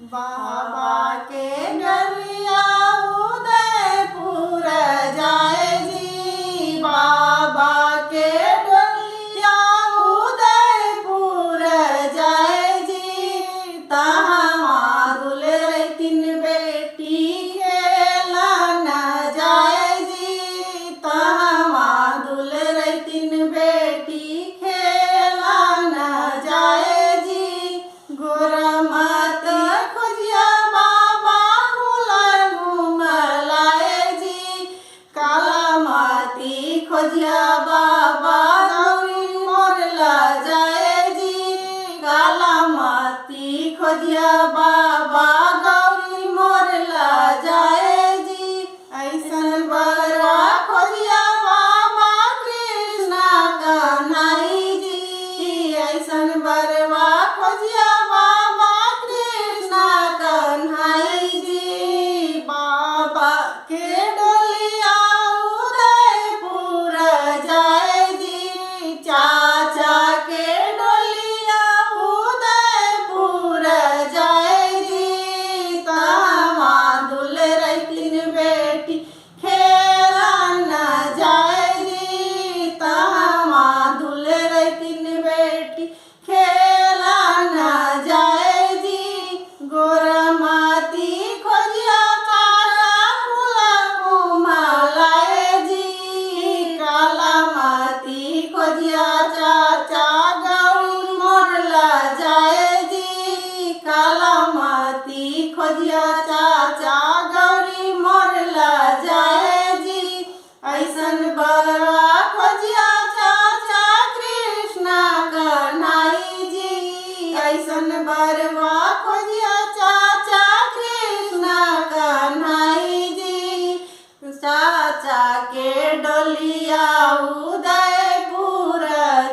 बाबा के डलिया उदयपुर जाए जी। बाबा के डलिया उदयपुर जाए जी। तहाँ दुल्हन तीन बेटी खेला न जाए जी। तहाँ दुल्हन तीन बेटी खेला न जाए जी। गोरा मत खोजिया बाबा हुला घुमलाए जी। काला माती खोजिया बाबा गौरी मोरला जाए जी। काला माती खोजिया बाबा गौरी मोरला जाए जी। ऐसन बरवा खोजिया बाबा कृष्णा कन्हई जी। ऐसन बरवा खोजिया बाबा कृष्णा कन्हई जी। बाबा के डोलिया उदयपुर जाए जी। चाचा के डोलिया उदयपुर जाए जी। तहाँ दुल्हन तीन बेटी खेला न जाए जी। तहाँ दुल्हन तीन बेटी खेला न जाए जी। गोरा माती खोजिया चाचा हुला घुमलाए जी। काला माती खोजिया चाचा गौरी मोरला जाए जी। काला माती खोजिया चाचा गौरी मोरला जाए जी। ऐसन बरवा खोजिया चाचा कृष्णा कन्हई जी। ऐसन बरवा खोजिया चाचा कृष्णा कन्हई जी। चाचा के डोलिया उदयपुर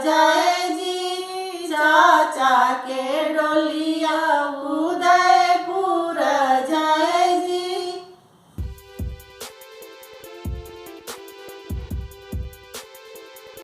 जाए जी। चाचा के